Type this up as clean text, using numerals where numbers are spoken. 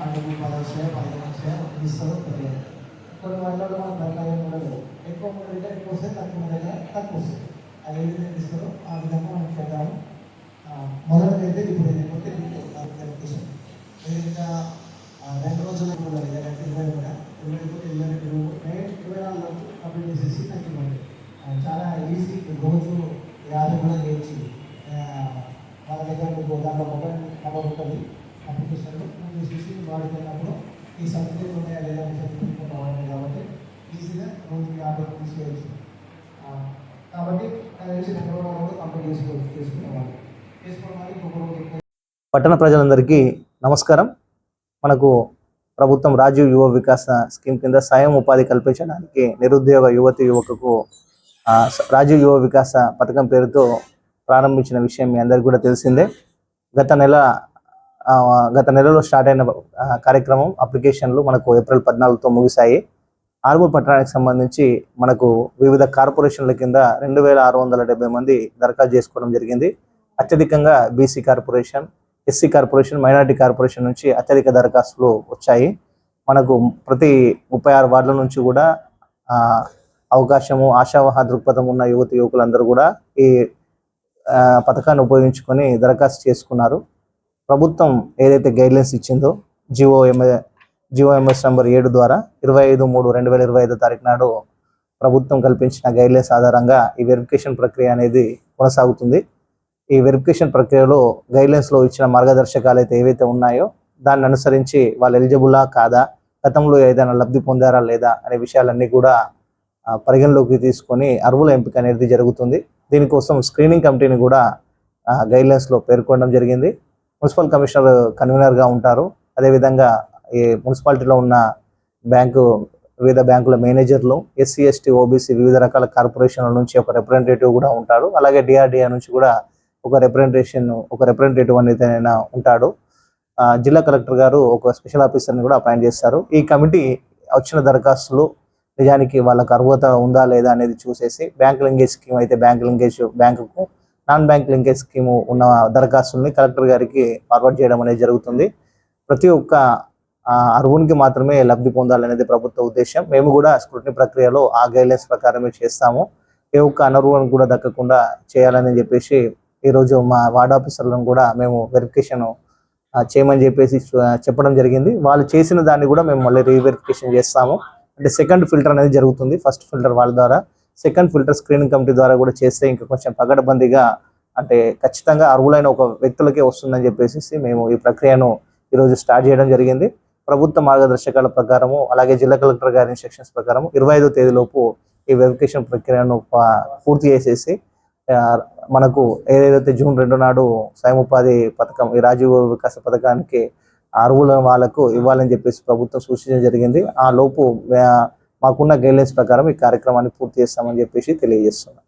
అడుగు 10 15 ఇస్తారు తెలియదు. కొన్ని మండలు మన ప్రకారం ఉండదు. ఎక్కువ మంది ఎక్కువ వస్తే తక్కువ మంది తక్కువ వస్తుంది. అది ఏ విధంగా ఇస్తారో ఆ విధంగా మనం చేద్దాము. మొదలైతే ఇప్పుడు వెరిఫికేషన్ ఇంకా 2 రోజులు కూడా 20 కూడా 24 కంప్లీట్ చేసేసి నాకు ఇవ్వండి. చాలా ఈజీ. రోజు 50 కూడా చేయించి వాళ్ళ దగ్గర మీకు దాంట్లో మొబైల్ నెంబర్ ఉంటుంది. అప్లికేషన్లో ఫోన్ చేసేసి వాడుకున్నప్పుడు ఈ సర్టిఫికేట్ ఉన్నాయా లేదా సర్టిఫికేట్ కావాలి కాబట్టి ఈజీగా రోజు 50 తీసుకోవచ్చు. కాబట్టి కంప్లీట్ చేసుకునేవాళ్ళు చేసుకోవడానికి పట్టణ ప్రజలందరికీ నమస్కారం. మనకు ప్రభుత్వం రాజీవ్ యువ వికాస స్కీమ్ కింద స్వయం ఉపాధి కల్పించడానికి నిరుద్యోగ యువకుకు రాజీవ్ యువ వికాస పథకం పేరుతో ప్రారంభించిన విషయం మీ అందరికీ కూడా తెలిసిందే. గత నెలలో స్టార్ట్ అయిన కార్యక్రమం అప్లికేషన్లు మనకు ఏప్రిల్ 14తో ముగిశాయి. ఆర్మూర్ పట్టణానికి సంబంధించి మనకు వివిధ కార్పొరేషన్ల కింద 2670 మంది దరఖాస్తు చేసుకోవడం జరిగింది. అత్యధికంగా BC corporation, SC corporation, minority corporation నుంచి అత్యధిక దరఖాస్తులు వచ్చాయి. మనకు ప్రతి 36 వార్డుల నుంచి కూడా అవకాశము, ఆశావహ దృక్పథం ఉన్న యువకులందరూ కూడా ఈ పథకాన్ని ఉపయోగించుకొని దరఖాస్తు చేసుకున్నారు. ప్రభుత్వం ఏదైతే గైడ్లైన్స్ ఇచ్చిందో జిఓఎంఎస్ నంబర్ 7 ద్వారా 25/3/2025 తారీఖు నాడు ప్రభుత్వం కల్పించిన గైడ్లైన్స్ ఆధారంగా ఈ వెరిఫికేషన్ ప్రక్రియ అనేది కొనసాగుతుంది. ఈ వెరిఫికేషన్ ప్రక్రియలో గైడ్లైన్స్లో ఇచ్చిన మార్గదర్శకాలు అయితే ఏవైతే ఉన్నాయో దాన్ని అనుసరించి వాళ్ళు ఎలిజిబులా కాదా, గతంలో ఏదైనా లబ్ధి పొందారా లేదా అనే విషయాలన్నీ కూడా పరిగణలోకి తీసుకొని అర్హుల ఎంపిక అనేది జరుగుతుంది. దీనికోసం స్క్రీనింగ్ కమిటీని కూడా గైడ్లైన్స్లో పేర్కొనడం జరిగింది. మున్సిపల్ కమిషనర్ కన్వీనర్గా ఉంటారు. అదేవిధంగా ఈ మున్సిపాలిటీలో ఉన్న వివిధ బ్యాంకుల మేనేజర్లు, ఎస్సీ ఎస్టీ ఓబీసీ వివిధ రకాల కార్పొరేషన్ల నుంచి ఒక రిప్రజెంటేటివ్ కూడా ఉంటాడు. అలాగే డిఆర్డిఏ నుంచి కూడా ఒక రిప్రజెంటేటివ్ అనేది ఉంటాడు. జిల్లా కలెక్టర్ గారు ఒక స్పెషల్ ఆఫీసర్ని కూడా అపాయింట్ చేస్తారు. ఈ కమిటీ వచ్చిన దరఖాస్తులు నిజానికి వాళ్ళకు అర్హత ఉందా లేదా అనేది చూసేసి బ్యాంక్ లింకేజ్ స్కీమ్ అయితే బ్యాంకుకు, నాన్ బ్యాంక్ లింకేజ్ స్కీము ఉన్న దరఖాస్తుల్ని కలెక్టర్ గారికి ఫార్వర్డ్ చేయడం అనేది జరుగుతుంది. ప్రతి ఒక్క అర్హునికి మాత్రమే లబ్ధి పొందాలనేది ప్రభుత్వ ఉద్దేశం. మేము కూడా స్క్రూటినీ ప్రక్రియలో ఆ గైడ్లైన్స్ ప్రకారమే చేస్తాము. ఏ ఒక్క అనర్హులను కూడా దక్కకుండా చేయాలని చెప్పేసి ఈరోజు మా వార్డ్ ఆఫీసర్లను కూడా మేము వెరిఫికేషన్ చేయమని చెప్పేసి చెప్పడం జరిగింది. వాళ్ళు చేసిన దాన్ని కూడా మేము మళ్ళీ రీవెరిఫికేషన్ చేస్తాము. అంటే సెకండ్ ఫిల్టర్ అనేది జరుగుతుంది. ఫస్ట్ ఫిల్టర్ వాళ్ళ ద్వారా, సెకండ్ ఫిల్టర్ స్క్రీనింగ్ కమిటీ ద్వారా కూడా చేస్తే ఇంకా కొంచెం పగడబందీగా, అంటే ఖచ్చితంగా అర్హులైన ఒక వ్యక్తులకే వస్తుందని చెప్పేసి మేము ఈ ప్రక్రియను ఈరోజు స్టార్ట్ చేయడం జరిగింది. ప్రభుత్వ మార్గదర్శకాల ప్రకారము, అలాగే జిల్లా కలెక్టర్ గారి ఇన్స్ట్రక్షన్స్ ప్రకారం 25వ తేదీలోపు ఈ వెరిఫికేషన్ ప్రక్రియను పూర్తి చేసేసి మనకు ఏదైతే జూన్ 2 నాడు స్వయం ఉపాధి పథకం, ఈ రాజీవ్ వికాస పథకానికి అర్హుల వాళ్ళకు ఇవ్వాలని చెప్పేసి ప్రభుత్వం సూచించడం జరిగింది. ఆ లోపు మాకున్న గైడ్లైన్స్ ప్రకారం ఈ కార్యక్రమాన్ని పూర్తి చేస్తామని చెప్పేసి తెలియజేస్తున్నాం.